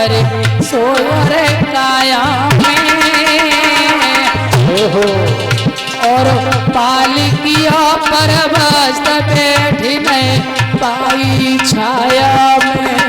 पर सोयो रे काया में, और पालकियों पर मस्त बैठी नहीं पाई छाया में।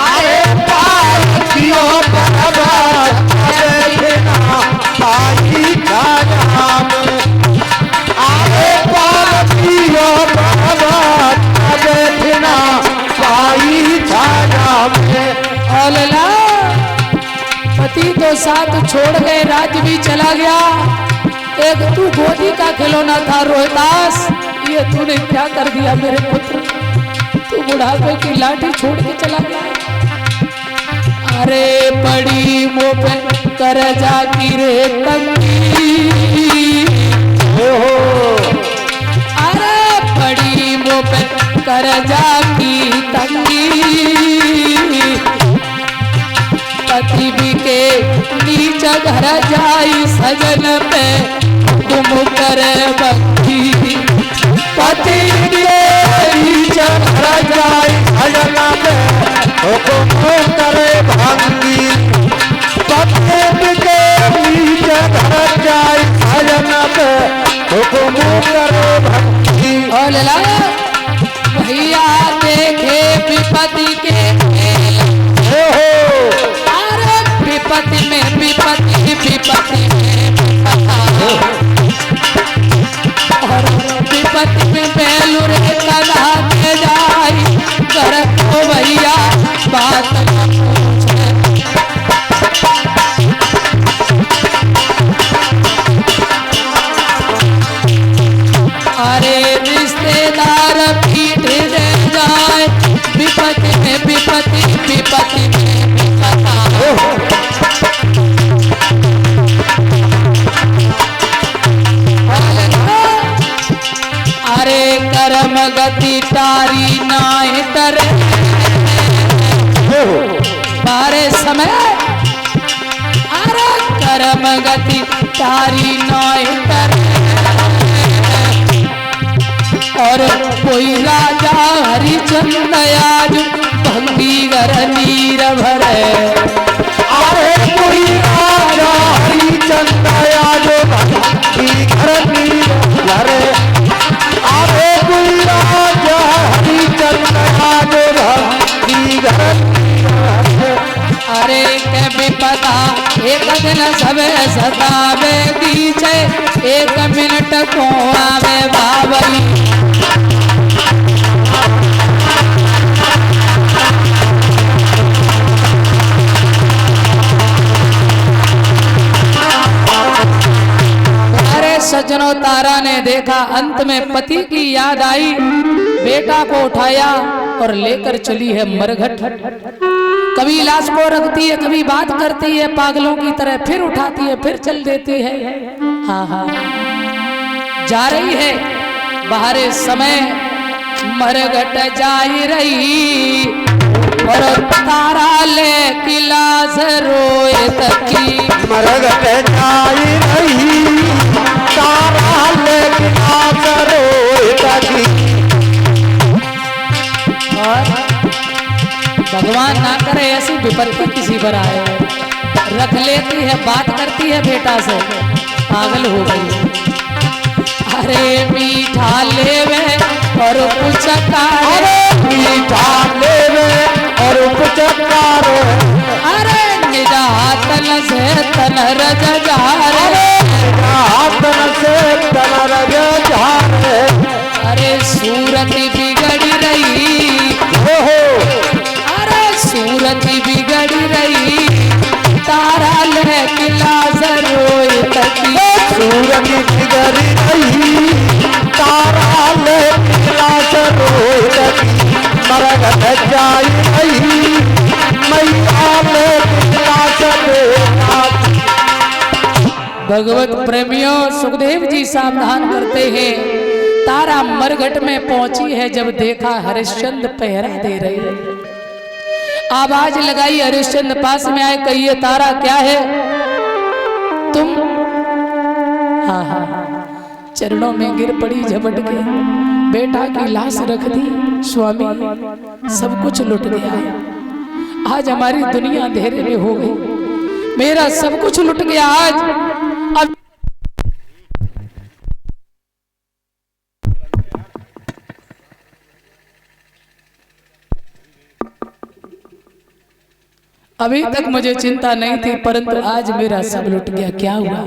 अरे पालकियों पर मस्त बैठी ना पाई छाया में। अरे पालकियों पर मस्त बैठी ना पाई छाया में। औलला पति तो साथ छोड़ गए, राज्य भी चला गया, एक तू गोदी का खिलौना था रोहिदास, ये तूने क्या कर दिया मेरे पुत्र, तू बुढ़ापे की लाठी छोड़ के चला गया। अरे बड़ी मोह कर जा की रे तंगी, अरे बड़ी मोह कर जा की तंगी, पति भी के नीचे घर जाई सजन पे तुम कर भक्ति। पति के नीचे घर जाई सजन पे तुम करे भक्ति। पति के नीचे घर जाई सजन पे तुम करे भक्ति। औलला भैया देखे विपत्ति के खेल, अरे विपत्ति में विपत्ति, विपत्ति में और विपत्ति में बेलूर कदा के जाई कर तो भैया बात न पूछे। अरे रिश्तेदार पीठ दे जाए विपत्ति में विपत्ति, विपत्ति में अरे कर्म गति तारी नाय करे बारे समय, अरे कर्म गति तारी नाय करे, और कोई राजा हरिचंद आज भंगी घर नीर भरे। अरे कोई राजा हरिचंद आज भंगी घर नीर भरे। अरे कोई राजा हरिचंद आज भंगी घर नीर भरे। अरे के विपदा एक दिन सबे सतावे दीछे, एक मिनट को आवे बाबरी। अरे सज्जनों, तारा ने देखा, अंत में पति की याद आई, बेटा को उठाया और लेकर चली है मरघट। कभी लाश को रखती है, कभी बात करती है पागलों की तरह, फिर उठाती है, फिर चल देती है। हाँ हाँ जा रही है, बाहरे समय मरघट जा रही, और तारा ले किला से रोए तकी। मरघट जाई रही, तारा ले किला से रोए तकी। और भगवान ना करे ऐसी विपत्ति किसी पर आए, रख लेती है, बात करती है बेटा से, पागल हो गई। अरे मीठा लेवे और कुछ अरे मीठा लेवे और कुछ कारो। अरे निजातन से तन रज जा रे, निजातन से तन रज जा रे। अरे सूरत बिगड़ी रही, अरे सूरत बिगड़ी रही, तारा ले किला जरोए तकी। सूरत बिगड़ी रही, तारा ले किला जरोए तकी। मरघट जाई रही, मैया ले किला जरोए। भगवत प्रेमियों, सुखदेव जी सावधान करते हैं, तारा मरघट में पहुंची है, जब देखा हरिश्चंद्र पहरा दे रहे हैं। आवाज लगाई, हरिश्चंद्र पास में आए, कहिए तारा क्या है तुम? हाँ हाँ चरणों में गिर पड़ी झपट के, बेटा की लाश रख दी, स्वामी सब कुछ लुट गया। आज हमारी दुनिया अंधेरे में हो गई, मेरा सब कुछ लुट गया आज। अब अभी तक मुझे चिंता नहीं थी, परंतु आज मेरा सब लुट गया। क्या हुआ?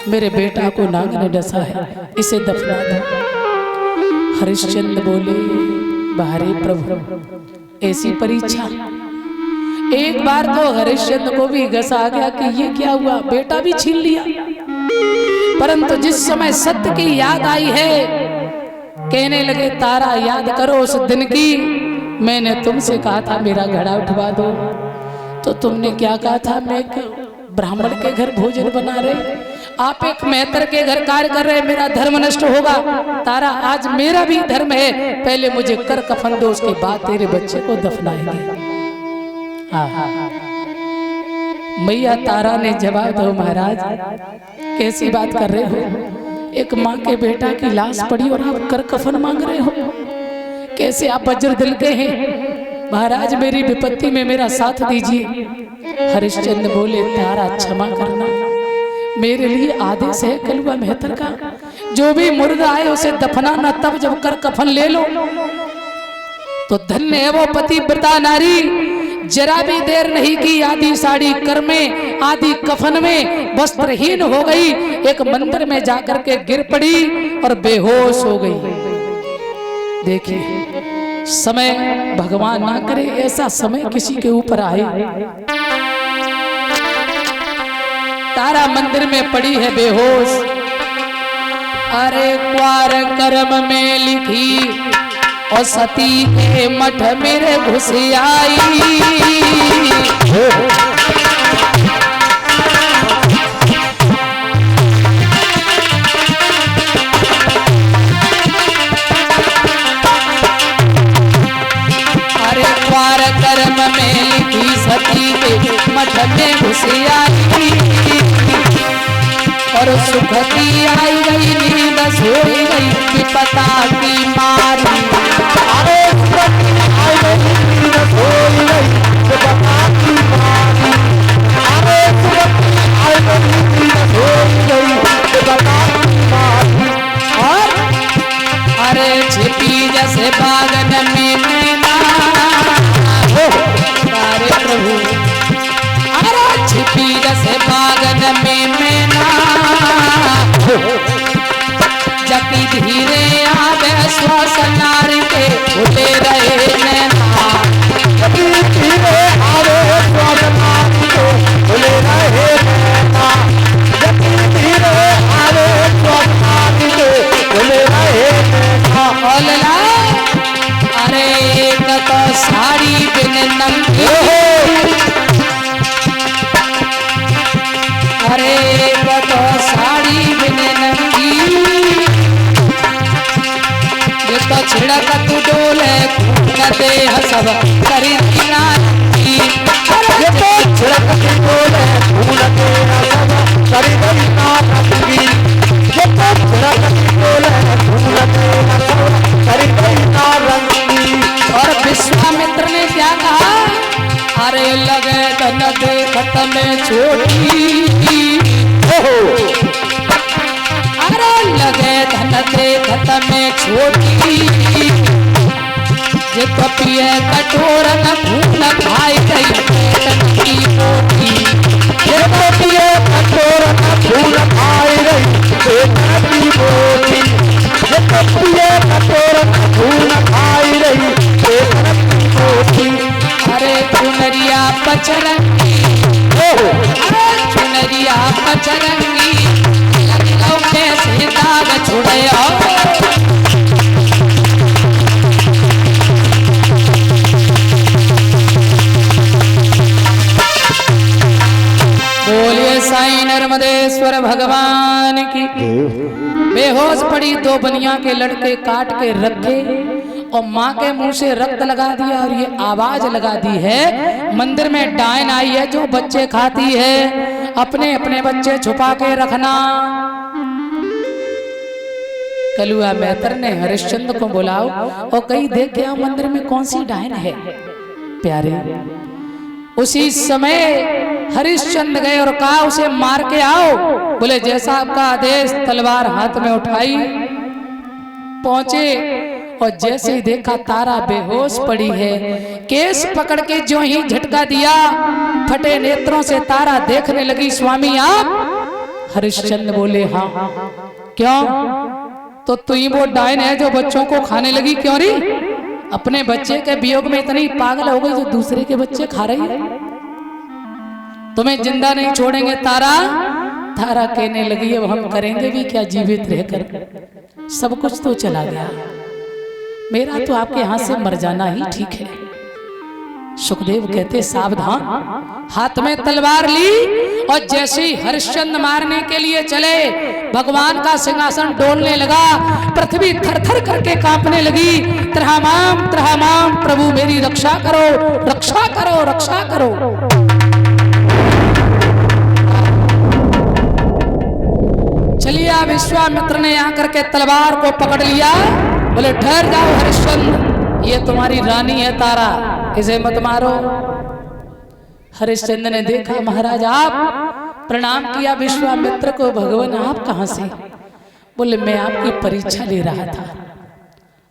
मेरे बेटा को नाग ने डसा है, इसे दफना दो। हरिश्चंद्र बोले, बाहरे प्रभु ऐसी परीक्षा। एक बार तो हरिश्चंद्र को भी गसा आ गया कि ये क्या हुआ, बेटा भी छीन लिया। परंतु जिस समय सत्य की याद आई है, कहने लगे तारा याद करो उस दिन की, मैंने तुमसे कहा था मेरा घड़ा उठवा दो, तो तुमने क्या कहा था, मैं एक ब्राह्मण के घर भोजन बना रहे, आप एक मेहतर के घर कार्य कर रहे, मेरा धर्म नष्ट होगा। तारा आज मेरा भी धर्म है, पहले मुझे कर कफन दो, उसके बाद तेरे बच्चे को दफनाएंगे। मैया तारा ने जवाब दो, महाराज कैसी बात कर रहे हो, एक माँ के बेटा की लाश पड़ी और आप कर कफन मांग रहे हो, कैसे आप वज्र दिल के हैं। महाराज मेरी विपत्ति में मेरा साथ दीजिए। हरिश्चंद्र बोले, तारा क्षमा करना, मेरे लिए आदेश है कलुआ मेहतर का, जो भी मुर्दा आए उसे दफनाना, तब जब कर कफन ले लो तो धन्य है वो पतिव्रता नारी। जरा भी देर नहीं की, आधी साड़ी कर में, आधी कफन में वस्त्रहीन हो गई, एक मंदिर में जाकर के गिर पड़ी और बेहोश हो गई। देखिए समय, भगवान ना करे ऐसा समय किसी के ऊपर आए। तारा मंदिर में पड़ी है बेहोश। अरे क्वार कर्म में लिखी और सती के मठ मेरे घुस आई, अरे क्वार कर्म में लिखी सती के मठ में घुस आई, और सुख की आई गई नींद सोई गई विपता की मारी। अरे सुख की आई गई नींद सोई गई विपता की मारी, अरे सुख की आई गई नींद सोई गई विपता की मारी। और अरे छिपी जैसे बागन में मैना, अरे प्रभु, अरे छिपी जैसे बागन में मैना, जपी धीरे आवे श्वास नारी के उठे रहे नैना, जपी धीरे आवे श्वास नारी के उठे रहे नैना, जपी धीरे आवे श्वास नारी के उठे रहे नैना। ओलला, अरे एक तो साड़ी बिन नंगी, अरे एक तो साड़ी बिन नंगी, ये तो छिड़क तू डोले कते हसब करी नानी, ये तो छिड़क तू डोले कते हसब करी नानी, ये तो छिड़क तू डोले कते हसब करी नानी। और विश्वामित्र ने क्या कहा, अरे लगे धन देखत में छोटी, अरे लगे धन देखत में छोटी, जे तो पिए कटोर न खून खाई गई पेट की रोटी, जे तो पिए कटोर न खून खाई गई पेट की रोटी, जे तो पिए कटोर न खून खाई गई पेट की रोटी। अरे चुनरिया पचरंगी, अरे चुनरिया पचरंगी, लगलो कैसे दाग छुड़या। बोलिए साईं नर्मदेश्वर भगवान की। बेहोश पड़ी, दो बनिया के लड़के काट के रखे और माँ के मुंह से रक्त लगा दिया, और ये आवाज लगा दी है मंदिर में डायन आई है जो बच्चे खाती है, अपने अपने बच्चे छुपा के रखना। कलुआ मेहतर ने हरिश्चंद्र को बुलाओ और कहीं देख के आओ मंदिर में कौन सी डायन है। प्यारे उसी समय हरिश्चंद्र गए और कहा उसे मार के आओ। बोले जैसा आपका आदेश। तलवार हाथ में उठाई, पहुंचे और जैसे ही देखा तारा बेहोश पड़ी है। केस पकड़ के जो ही झटका दिया, फटे नेत्रों से तारा देखने लगी। स्वामी आप? हरिश्चंद्र बोले हाँ। क्यों? तो तू ही वो डायन है जो बच्चों को खाने लगी, क्यों री? अपने बच्चे के वियोग में इतनी पागल हो गई जो दूसरे के बच्चे खा रही है। तुम्हें जिंदा नहीं छोड़ेंगे तारा। तारा कहने लगी अब हम करेंगे भी क्या जीवित रहकर, सब कुछ तो चला गया, मेरा तो आपके हाथ से मर जाना ही ठीक है। सुखदेव कहते सावधान। हाथ में तलवार ली और जैसे ही हरिश्चंद्र मारने के लिए चले, भगवान का सिंहासन डोलने लगा, पृथ्वी थर-थर करके कांपने लगी। त्रहामाम प्रभु मेरी रक्षा करो, रक्षा करो, रक्षा करो। चलिए विश्वामित्र ने आकर के तलवार को पकड़ लिया। बोले ठहर जाओ हरिश्चंद्र, ये तुम्हारी रानी है तारा, इसे मत मारो। हरिश्चंद्र ने देखा महाराज आप, प्रणाम किया विश्वामित्र को। भगवान आप कहां से? बोले मैं आपकी परीक्षा ले रहा था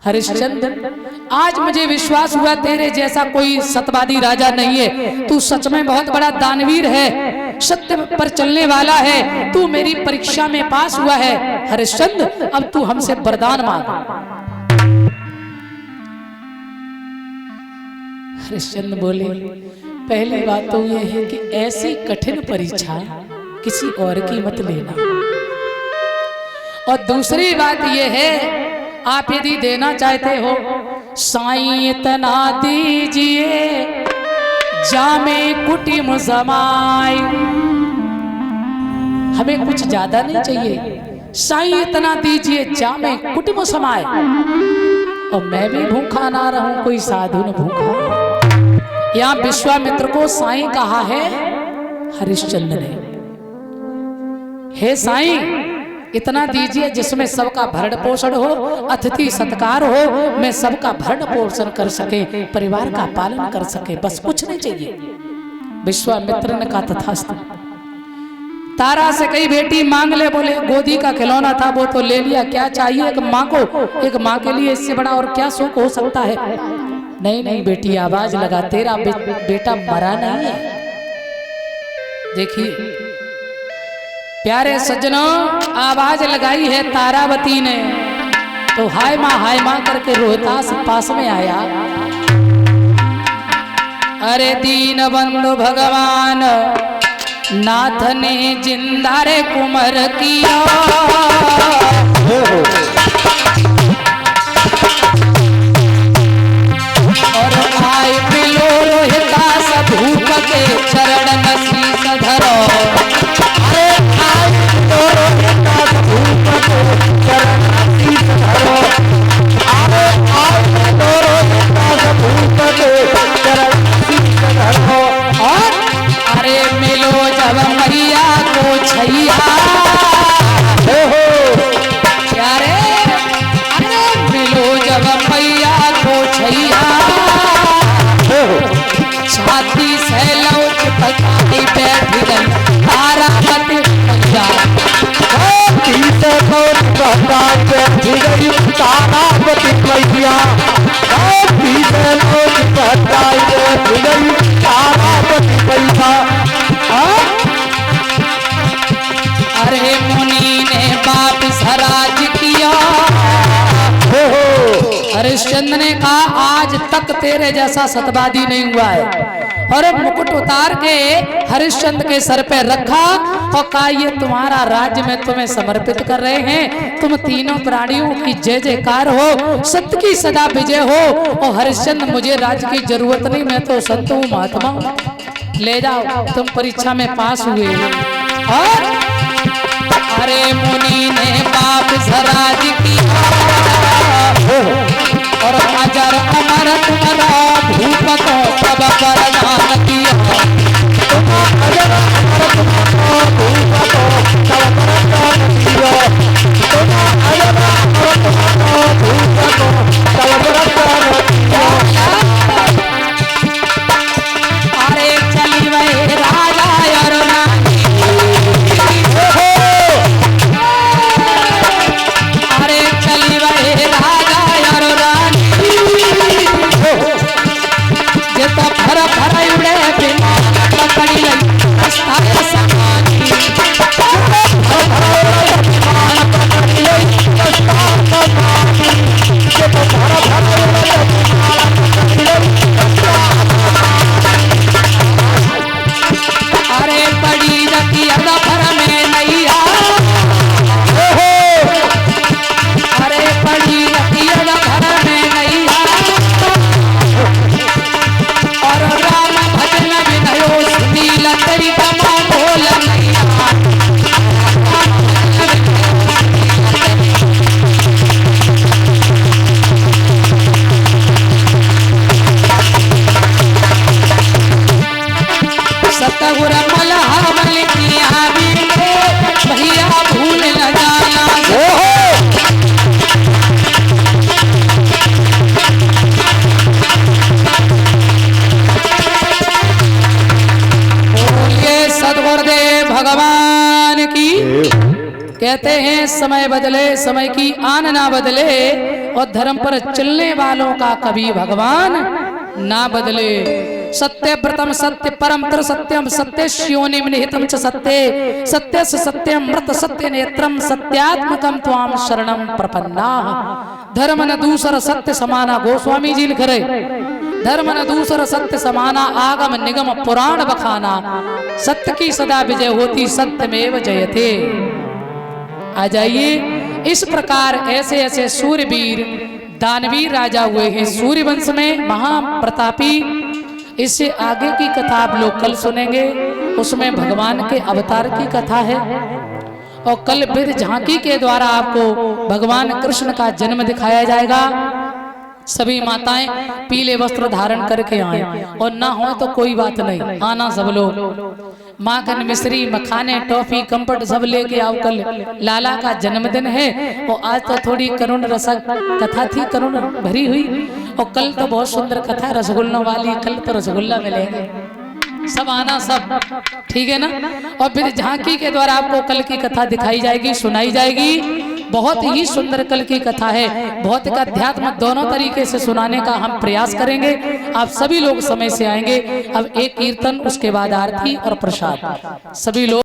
हरिश्चंद्र। आज मुझे विश्वास हुआ तेरे जैसा कोई सत्यवादी राजा नहीं है, तू सच में बहुत बड़ा दानवीर है, सत्य पर चलने वाला है, तू मेरी परीक्षा में पास हुआ है। हरिश्चंद्र अब तू हमसे वरदान मांग। हरिश्चंद्र बोले पहली बात तो यह है कि ऐसी कठिन परीक्षा किसी और की मत लेना, और दूसरी बात यह है आप यदि देना चाहते हो साईं इतना दीजिए जामे कुटिम समाय। हमें कुछ ज्यादा नहीं चाहिए, साईं इतना दीजिए जामे कुटिम समाय। और मैं भी भूखा ना रहूं, कोई साधु न भूखा। यहाँ विश्वामित्र को साईं कहा है हरिश्चंद्र ने। हे साईं इतना दीजिए जिसमें सबका भरण पोषण हो, अतिथि सत्कार हो, मैं सबका भरण पोषण कर सके, परिवार का पालन कर सके, बस कुछ नहीं चाहिए। विश्वामित्र ने कहा तथास्तु। तारा से कई बेटी मांग ले। बोले गोदी का खिलौना था वो तो ले लिया, क्या चाहिए एक माँ को? एक माँ के लिए इससे बड़ा और क्या सुख हो सकता है? नहीं नहीं बेटी आवाज लगा, तेरा बेटा मरा नहीं है। देखिए प्यारे सज्जनों, आवाज लगाई है तारावती ने, तो हाय माँ करके रोहतास पास में आया। अरे दीन बंधु भगवान नाथ ने जिंदा रे कुमर किया, और आए पिलो रोहितास भूप के चरण शीस धरो। अरे आए पिलो रोहितास भूप के चरण शीस धरो। अरे आए पिलो रोहितास भूप के चरण शीस धरो। और अरे मिलो जब मैया को छैया, प्यारे अरे मिलो जब मैया को छैया, छाती से लौट पकाई बैठ गई तारावती मैया। छाती से लौट पकाई बैठ गई तारावती मैया। छाती से लौट पकाई बैठ गई तारावती मैया। अरे मुनि ने वापिस राज किया। हरिश्चंद्र ने कहा आज तक तेरे जैसा सतवादी नहीं हुआ है, और मुकुट उतार के हरिश्चंद्र के सर पे रखा और कहा ये तुम्हारा राज्य में तुम्हें समर्पित कर रहे हैं, तुम तीनों प्राणियों की जय जयकार हो, सत्य की सदा विजय हो। और हरिश्चंद्र मुझे राज्य की जरूरत नहीं, मैं तो संत हूँ महात्मा हूँ, ले जाओ तुम परीक्षा में पास हुए। और अरे मुनि ने वापिस राज किया, और अजर अमर तुम्हारा भूप को सब वरदान दिया। अजर अमर तुम्हारा भूप को सब वरदान दिया। अजर अमर तुम्हारा भूप को सब वरदान दिया। अरे गुर मलहामल किया बीते भैया भूल न जाना। सदगुरुदेव भगवान की। कहते हैं समय बदले समय की आन ना बदले और धर्म पर चलने वालों का कभी भगवान ना बदले। सत्य व्रतम सत्य परम तर सत्यम सत्य श्योनिम निहितम च सत्य सत्य सत्यम मृत सत्य नेत्रम सत्यात्मकम त्वाम शरणम प्रपन्ना। धर्म न दूसर सत्य समाना गोस्वामी जी लिख रहे। धर्म न दूसर सत्य समाना आगम निगम पुराण बखाना। सत्य की सदा विजय होती सत्यमेव जयते। आ जाइए इस प्रकार ऐसे ऐसे सूरवीर दानवीर राजा हुए हैं सूर्यवंश में महाप्रतापी। इससे आगे की कथा आप लोग कल सुनेंगे। उसमें भगवान के अवतार की कथा है और कल फिर झांकी के द्वारा आपको भगवान कृष्ण का जन्म दिखाया जाएगा। सभी माताएं पीले वस्त्र धारण करके आए और ना हो तो कोई बात नहीं, आना सब लोग। माखन मिश्री मखाने टॉफी कंफर्ट सब लेके आओ। कल लाला का जन्मदिन है और आज तो थोड़ी करुण रसक कथा थी, करुण भरी हुई। और कल तो बहुत सुंदर कथा रसगुल्लों वाली। कल तो रसगुल्ला मिलेंगे, सब आना सब, ठीक है ना। और फिर झांकी के द्वारा आपको कल की कथा दिखाई जाएगी, सुनाई जाएगी। बहुत ही सुंदर कल की कथा है। भौतिक अध्यात्म दोनों तरीके से सुनाने का हम प्रयास करेंगे। आप सभी लोग समय से आएंगे। अब एक कीर्तन, उसके बाद आरती और प्रसाद। सभी लोग